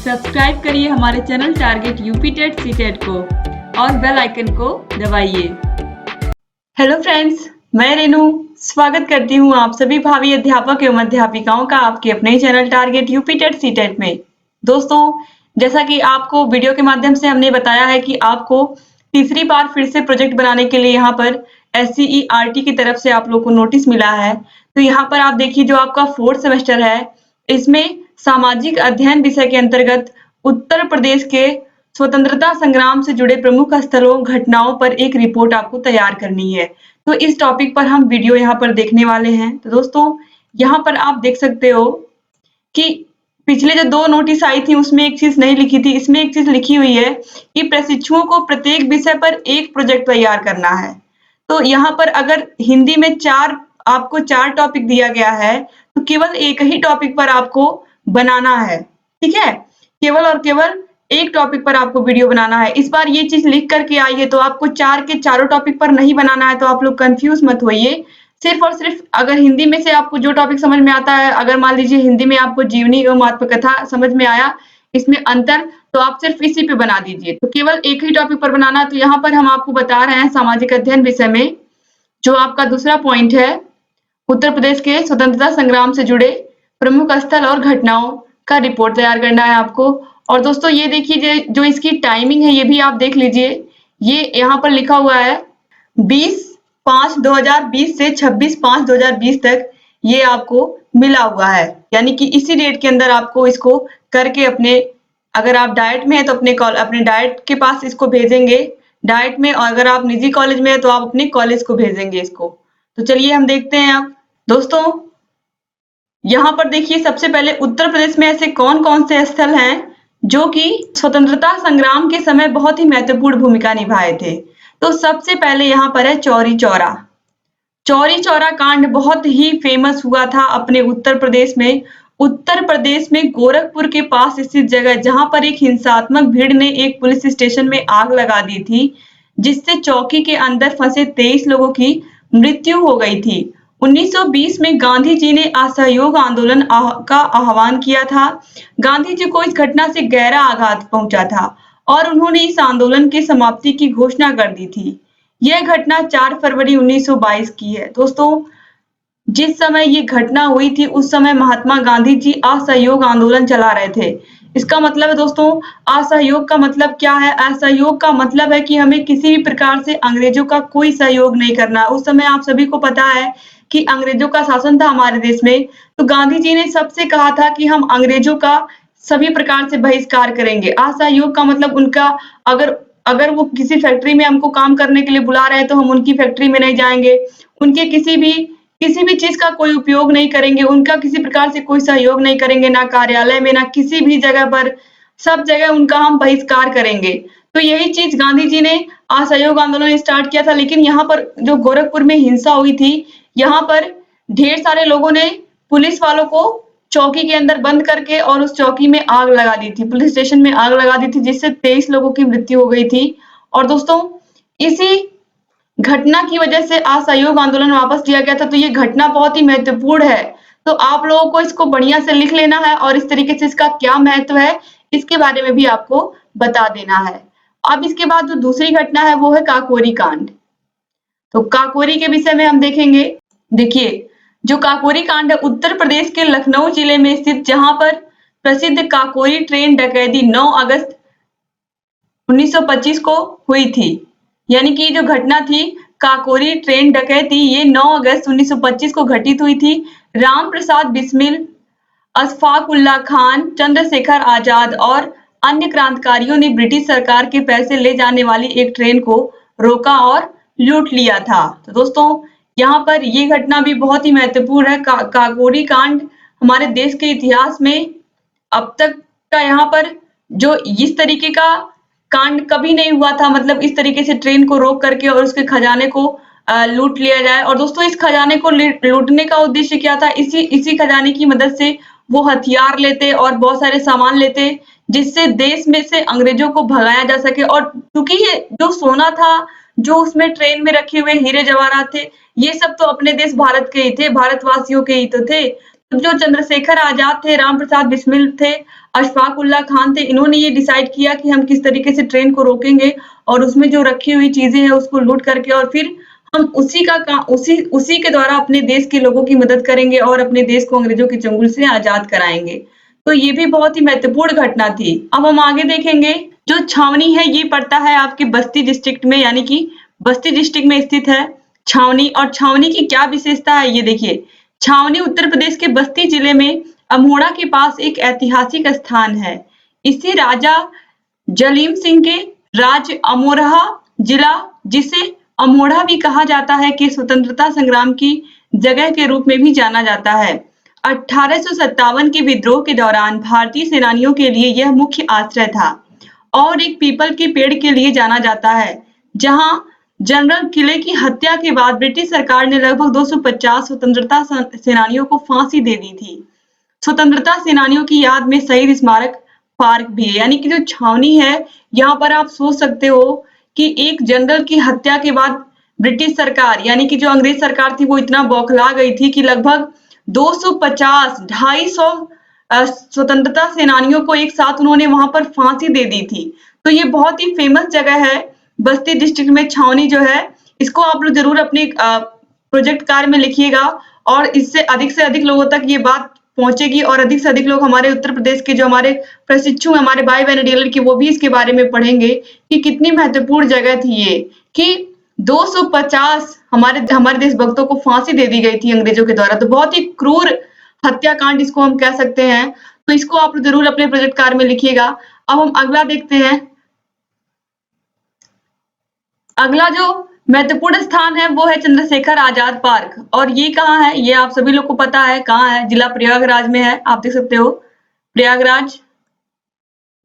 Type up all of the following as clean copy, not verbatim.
Subscribe करिए हमारे channel target UP TET CTET को और बेल आइकन को दबाइए। हेलो फ्रेंड्स, मैं रेनू स्वागत करती हूँ आप सभी भावी अध्यापक एवं अध्यापिकाओं का आपके अपने ही channel target UP TET CTET में। दोस्तों, जैसा कि आपको वीडियो के माध्यम से हमने बताया है कि आपको तीसरी बार फिर से प्रोजेक्ट बनाने के लिए यहाँ पर SCERT की तरफ से आप लोग को नोटिस मिला है। तो यहाँ पर आप देखिए, जो आपका 4th सेमेस्टर है, इसमें सामाजिक अध्ययन विषय के अंतर्गत उत्तर प्रदेश के स्वतंत्रता संग्राम से जुड़े प्रमुख स्थलों घटनाओं पर एक रिपोर्ट आपको तैयार करनी है। तो इस टॉपिक पर हम वीडियो यहाँ पर देखने वाले हैं। तो दोस्तों, यहाँ पर आप देख सकते हो कि पिछले जो 2 नोटिस आई थी उसमें एक चीज नहीं लिखी थी, इसमें एक चीज लिखी हुई है कि प्रशिक्षुओं को प्रत्येक विषय पर एक प्रोजेक्ट तैयार करना है। तो यहाँ पर अगर हिंदी में आपको 4 टॉपिक दिया गया है, तो केवल एक ही टॉपिक पर आपको बनाना है। ठीक है, केवल और केवल एक टॉपिक पर आपको वीडियो बनाना है। इस बार ये चीज लिख करके आई है, तो आपको 4 के चारों टॉपिक पर नहीं बनाना है। तो आप लोग कंफ्यूज मत होइए। सिर्फ और सिर्फ अगर हिंदी में से आपको जो टॉपिक समझ में आता है, अगर मान लीजिए हिंदी में आपको जीवनी एवं आत्मकथा समझ में आया, इसमें अंतर, तो आप सिर्फ इसी पे बना दीजिए। तो केवल एक ही टॉपिक पर बनाना है। तो यहाँ पर हम आपको बता रहे हैं सामाजिक अध्ययन विषय में जो आपका दूसरा पॉइंट है, उत्तर प्रदेश के स्वतंत्रता संग्राम से जुड़े प्रमुख स्थल और घटनाओं का रिपोर्ट तैयार करना है आपको। और दोस्तों, ये देखिए, जो इसकी टाइमिंग है ये भी आप देख लीजिए। ये यहाँ पर लिखा हुआ है 20/5/2020 से 26/5/2020 तक ये आपको मिला हुआ है। यानी कि इसी डेट के अंदर आपको इसको करके अगर आप डाइट में है तो अपने डाइट के पास इसको भेजेंगे, डाइट में, और अगर आप निजी कॉलेज में है तो आप अपने कॉलेज को भेजेंगे इसको। तो चलिए हम देखते हैं अब। दोस्तों, यहाँ पर देखिए, सबसे पहले उत्तर प्रदेश में ऐसे कौन कौन से स्थल हैं जो कि स्वतंत्रता संग्राम के समय बहुत ही महत्वपूर्ण भूमिका निभाए थे। तो सबसे पहले यहाँ पर है चौरी चौरा। चौरी चौरा कांड बहुत ही फेमस हुआ था अपने उत्तर प्रदेश में। उत्तर प्रदेश में गोरखपुर के पास स्थित जगह, जहां पर एक हिंसात्मक भीड़ ने एक पुलिस स्टेशन में आग लगा दी थी, जिससे चौकी के अंदर फंसे 23 लोगों की मृत्यु हो गई थी। 1920 में गांधी जी ने असहयोग आंदोलन का आह्वान किया था। गांधी जी को इस घटना से गहरा आघात पहुंचा था और उन्होंने इस आंदोलन की समाप्ति की घोषणा कर दी थी। यह घटना 4 फरवरी 1922 की है। दोस्तों, जिस समय ये घटना हुई थी उस समय महात्मा गांधी जी असहयोग आंदोलन चला रहे थे। इसका मतलब है दोस्तों, असहयोग का मतलब क्या है? असहयोग का मतलब है कि हमें किसी भी प्रकार से अंग्रेजों का कोई सहयोग नहीं करना। उस समय आप सभी को पता है कि अंग्रेजों का शासन था हमारे देश में। तो गांधी जी ने सबसे कहा था कि हम अंग्रेजों का सभी प्रकार से बहिष्कार करेंगे। असहयोग का मतलब उनका, अगर वो किसी फैक्ट्री में हमको काम करने के लिए बुला रहे हैं तो हम उनकी फैक्ट्री में नहीं जाएंगे, उनके किसी भी चीज का कोई उपयोग नहीं करेंगे, उनका किसी प्रकार से कोई सहयोग नहीं करेंगे, ना कार्यालय में, ना किसी भी जगह पर, सब जगह उनका हम बहिष्कार करेंगे। तो यही चीज गांधी जी ने असहयोग आंदोलन स्टार्ट किया था। लेकिन यहाँ पर जो गोरखपुर में हिंसा हुई थी, यहाँ पर ढेर सारे लोगों ने पुलिस वालों को चौकी के अंदर बंद करके और उस चौकी में आग लगा दी थी, पुलिस स्टेशन में आग लगा दी थी, जिससे 23 लोगों की मृत्यु हो गई थी। और दोस्तों, इसी घटना की वजह से असहयोग आंदोलन वापस लिया गया था। तो ये घटना बहुत ही महत्वपूर्ण है। तो आप लोगों को इसको बढ़िया से लिख लेना है और इस तरीके से इसका क्या महत्व है इसके बारे में भी आपको बता देना है। अब इसके बाद जो दूसरी घटना है वो है काकोरी कांड। तो काकोरी के विषय में हम देखेंगे। देखिए, जो काकोरी कांड है उत्तर प्रदेश के लखनऊ जिले में स्थित, जहां पर प्रसिद्ध काकोरी ट्रेन डकैती 9 अगस्त 1925 को हुई थी। यानी कि जो घटना थी काकोरी ट्रेन डकैती, ये 9 अगस्त 1925 को घटित हुई थी। राम प्रसाद बिस्मिल, अशफाक उल्लाह खान, चंद्रशेखर आजाद और अन्य क्रांतिकारियों ने ब्रिटिश सरकार के पैसे ले जाने वाली एक ट्रेन को रोका और लूट लिया था। तो दोस्तों, यहाँ पर ये घटना भी बहुत ही महत्वपूर्ण है। काकोरी कांड हमारे देश के इतिहास में अब तक का, यहाँ पर जो इस तरीके का कांड कभी नहीं हुआ था। मतलब इस तरीके से ट्रेन को रोक करके और उसके खजाने को लूट लिया जाए। और दोस्तों, इस खजाने को लूटने का उद्देश्य क्या था? इसी खजाने की मदद से वो हथियार लेते और बहुत सारे सामान लेते, जिससे देश में से अंग्रेजों को भगाया जा सके। और क्योंकि ये जो सोना था, जो उसमें ट्रेन में रखे हुए हीरे जवाहरात थे, ये सब तो अपने देश भारत के ही थे, भारतवासियों के ही तो थे। तो जो चंद्रशेखर आजाद थे, राम प्रसाद बिस्मिल थे, अशफाक उल्लाह खान थे, इन्होंने ये डिसाइड किया कि हम किस तरीके से ट्रेन को रोकेंगे और उसमें जो रखी हुई चीजें हैं उसको लूट करके और फिर हम उसी के द्वारा अपने देश के लोगों की मदद करेंगे और अपने देश को अंग्रेजों के चंगुल से आजाद कराएंगे। तो ये भी बहुत ही महत्वपूर्ण घटना थी। अब हम आगे देखेंगे, जो छावनी है ये पड़ता है आपके बस्ती डिस्ट्रिक्ट में, यानी कि बस्ती डिस्ट्रिक्ट में स्थित है छावनी। और छावनी की क्या विशेषता है ये देखिए। छावनी उत्तर प्रदेश के बस्ती जिले में अमोड़ा के पास एक ऐतिहासिक स्थान है। इसे राजा जलीम सिंह के राज अमरोहा जिला, जिसे अमोढ़ा भी कहा जाता है, कि स्वतंत्रता संग्राम की जगह के रूप में भी जाना जाता है। 1857 के विद्रोह के दौरान भारतीय सेनानियों के लिए यह मुख्य आश्रय था और एक पीपल के पेड़ के लिए जाना जाता है, जहां जनरल किले की हत्या के बाद ब्रिटिश सरकार ने लगभग 250 स्वतंत्रता सेनानियों को फांसी दे दी थी। स्वतंत्रता सेनानियों की याद में शहीद स्मारक पार्क भी है, यानी कि जो छावनी है यहाँ पर आप सोच सकते हो कि एक जनरल की हत्या के बाद ब्रिटिश सरकार, यानी कि जो अंग्रेज सरकार थी, वो इतना बौखला गई थी कि लगभग 250 250 स्वतंत्रता सेनानियों को एक साथ उन्होंने वहां पर फांसी दे दी थी। तो ये बहुत ही फेमस जगह है बस्ती डिस्ट्रिक्ट में छावनी जो है। इसको आप लोग जरूर अपने प्रोजेक्ट कार्य में लिखिएगा और इससे अधिक लोगों तक ये बात पहुंचेगी और अधिक से अधिक लोग हमारे उत्तर प्रदेश के जो हमारे प्रशिक्षु हैं, हमारे भाई बहन डीलर की, वो भी इसके बारे में पढ़ेंगे कि कितनी महत्वपूर्ण जगह थी ये, कि 250 हमारे देशभक्तों को फांसी दे दी गई थी अंग्रेजों के द्वारा। तो बहुत ही क्रूर हत्याकांड इसको हम कह सकते हैं। तो इसको आप जरूर अपने प्रोजेक्ट कार्य में लिखिएगा। अब हम अगला देखते हैं। अगला जो महत्वपूर्ण स्थान है वो है चंद्रशेखर आजाद पार्क। और ये कहाँ है, ये आप सभी लोग को पता है कहाँ है। जिला प्रयागराज में है, आप देख सकते हो प्रयागराज।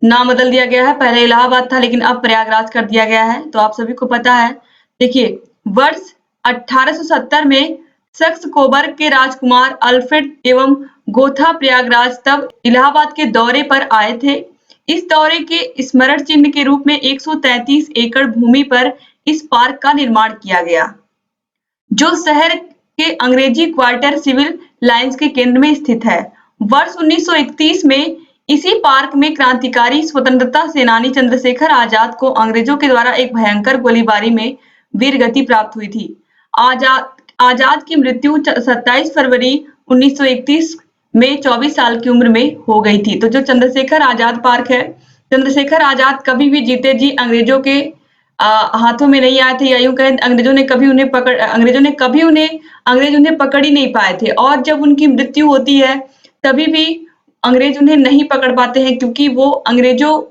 नाम बदल दिया गया है, पहले इलाहाबाद था लेकिन अब प्रयागराज कर दिया गया है, तो आप सभी को पता है। देखिए, वर्ष 1870 में सक्स कोबर के राजकुमार अल्फ्रेड एवं गोथा प्रयागराज तब इलाहाबाद के दौरे पर आए थे। इस दौरे के स्मरण चिन्ह के रूप में 133 एकड़ भूमि पर इस पार्क का निर्माण किया गया, जो शहर के अंग्रेजी क्वार्टर सिविल लाइंस के केंद्र में स्थित है। वर्ष 1931 में इसी पार्क में क्रांतिकारी स्वतंत्रता सेनानी चंद्रशेखर आजाद को अंग्रेजों के द्वारा एक भयंकर गोलीबारी में वीरगति प्राप्त हुई थी। आजाद की मृत्यु 27 फरवरी 1931 में 24 साल की उम्र में हो गई थी। तो जो चंद्रशेखर आजाद पार्क है, चंद्रशेखर आजाद कभी भी जीते जी अंग्रेजों के हाथों में नहीं आए थे, या यूं कहें अंग्रेज उन्हें पकड़ ही नहीं पाए थे। और जब उनकी मृत्यु होती है तभी भी अंग्रेज उन्हें नहीं पकड़ पाते हैं, क्योंकि वो अंग्रेजों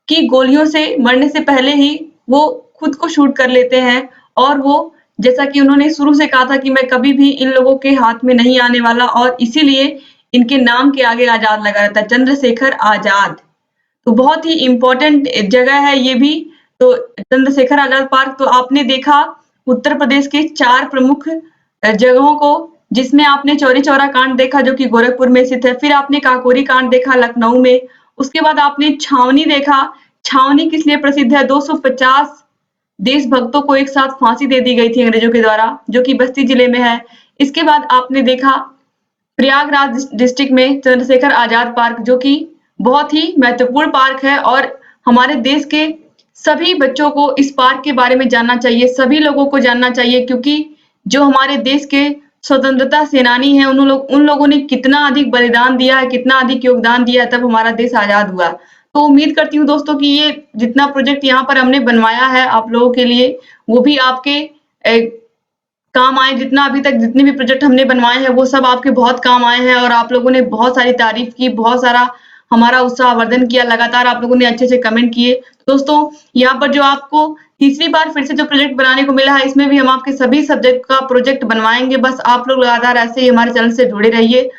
की गोलियों से मरने से पहले ही वो खुद को शूट कर लेते हैं। और वो, जैसा कि उन्होंने शुरू से कहा था कि मैं कभी भी इन लोगों के हाथ में नहीं आने वाला, और इसीलिए इनके नाम के आगे आजाद लगा रहता है, चंद्रशेखर आजाद। तो बहुत ही इंपॉर्टेंट जगह है ये भी। तो चंद्रशेखर आजाद पार्क, तो आपने देखा उत्तर प्रदेश के 4 प्रमुख जगहों को, जिसमें आपने चौरी चौरा कांड देखा जो कि गोरखपुर में स्थित है, फिर आपने काकोरी कांड देखा लखनऊ में, उसके बाद आपने छावनी देखा। छावनी किस लिए प्रसिद्ध है, 250 देशभक्तों को एक साथ फांसी दे दी गई थी अंग्रेजों के द्वारा, जो कि बस्ती जिले में है। इसके बाद आपने देखा प्रयागराज डिस्ट्रिक्ट में चंद्रशेखर आजाद पार्क, जो कि बहुत ही महत्वपूर्ण पार्क है और हमारे देश के सभी बच्चों को इस पार्क के बारे में जानना चाहिए, सभी लोगों को जानना चाहिए, क्योंकि जो हमारे देश के स्वतंत्रता सेनानी हैं, उन लोगों ने कितना अधिक बलिदान दिया है, कितना अधिक योगदान दिया है, तब हमारा देश आजाद हुआ। तो उम्मीद करती हूँ दोस्तों कि ये जितना प्रोजेक्ट यहाँ पर हमने बनवाया है आप लोगों के लिए, वो भी आपके काम आए। जितने भी प्रोजेक्ट हमने बनवाए हैं वो सब आपके बहुत काम आए हैं, और आप लोगों ने बहुत सारी तारीफ की, बहुत सारा हमारा उत्साहवर्धन किया, लगातार आप लोगों ने अच्छे से कमेंट किए। दोस्तों, यहाँ पर जो आपको तीसरी बार फिर से जो प्रोजेक्ट बनाने को मिला है, इसमें भी हम आपके सभी सब्जेक्ट का प्रोजेक्ट बनवाएंगे। बस आप लोग लगातार ऐसे ही हमारे चैनल से जुड़े रहिए,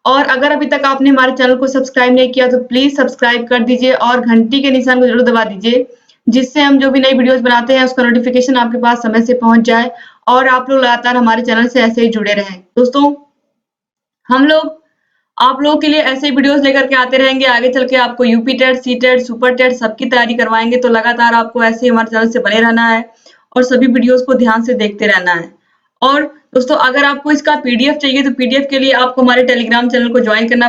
और अगर अभी तक आपने हमारे चैनल को सब्सक्राइब नहीं किया तो प्लीज सब्सक्राइब कर दीजिए और घंटी के निशान को जरूर दबा दीजिए, जिससे हम जो भी नई वीडियोस बनाते हैं उसका नोटिफिकेशन आपके पास समय से पहुंच जाए और आप लोग लगातार हमारे चैनल से ऐसे ही जुड़े रहें। दोस्तों, हम लोग आप लोगों के लिए ऐसे वीडियोस लेकर के आते रहेंगे। आगे चल के आपको UP TET, C TET, super TET सबकी तैयारी करवाएंगे। तो लगातार आपको ऐसे ही हमारे चैनल से बने रहना है और सभी वीडियोस को ध्यान से देखते रहना है। और दोस्तों अगर आपको इसका पीडीएफ चाहिए तो पीडीएफ के लिए आपको हमारे टेलीग्राम चैनल को ज्वाइन करना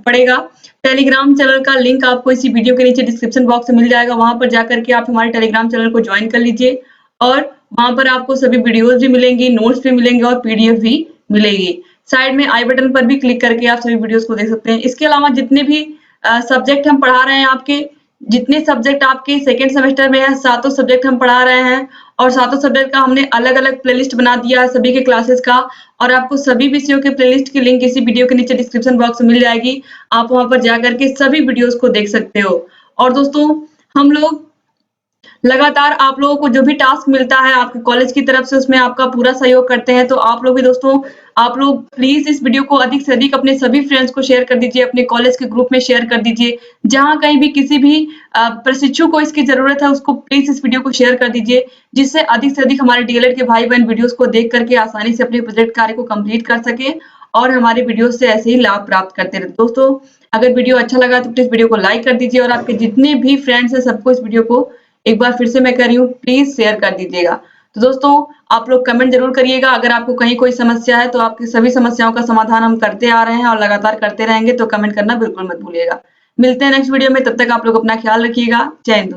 पड़ेगा। टेलीग्राम चैनल का लिंक आपको इसी वीडियो के नीचे डिस्क्रिप्शन बॉक्स में मिल जाएगा, वहां पर जाकर के आप हमारे टेलीग्राम चैनल को ज्वाइन कर लीजिए और वहां पर आपको सभी वीडियोस भी मिलेंगी, नोट्स भी मिलेंगे और पीडीएफ भी मिलेगी। साइड में आई बटन पर भी क्लिक करके आप सभी वीडियोस को देख सकते हैं। इसके अलावा जितने भी सब्जेक्ट हम पढ़ा रहे हैं, आपके जितने सब्जेक्ट आपके सेकेंड सेमेस्टर में है, सातों सब्जेक्ट हम पढ़ा रहे हैं और सातों सब्जेक्ट का हमने अलग-अलग प्लेलिस्ट बना दिया है सभी के क्लासेस का और आपको सभी विषयों के प्लेलिस्ट की लिंक इसी वीडियो के नीचे डिस्क्रिप्शन बॉक्स में मिल जाएगी। आप वहां पर जाकर के सभी वीडियोस को देख सकते हो। और दोस्तों हम लोग लगातार आप लोगों को जो भी टास्क मिलता है आपके कॉलेज की तरफ से उसमें आपका पूरा सहयोग करते हैं। तो आप लोग भी दोस्तों, आप लोग प्लीज इस वीडियो को अधिक से अधिक अपने सभी फ्रेंड्स को शेयर कर दीजिए, अपने कॉलेज के ग्रुप में शेयर कर दीजिए। जहां कहीं भी किसी भी प्रशिक्षु को इसकी जरूरत है उसको प्लीज इस वीडियो को शेयर कर दीजिए, जिससे अधिक से अधिक हमारे डीएलएड के भाई बहन वीडियोस को देख करके आसानी से अपने प्रोजेक्ट कार्य को कंप्लीट कर सके और हमारे वीडियो से ऐसे ही लाभ प्राप्त करते रहे। दोस्तों अगर वीडियो अच्छा लगा तो प्लीज वीडियो को लाइक कर दीजिए और आपके जितने भी फ्रेंड्स हैं सबको इस वीडियो को एक बार फिर से मैं कह रही हूँ प्लीज शेयर कर दीजिएगा। तो दोस्तों आप लोग कमेंट जरूर करिएगा, अगर आपको कहीं कोई समस्या है तो आपकी सभी समस्याओं का समाधान हम करते आ रहे हैं और लगातार करते रहेंगे, तो कमेंट करना बिल्कुल मत भूलिएगा। मिलते हैं नेक्स्ट वीडियो में, तब तक आप लोग अपना ख्याल रखिएगा। जय हिंद।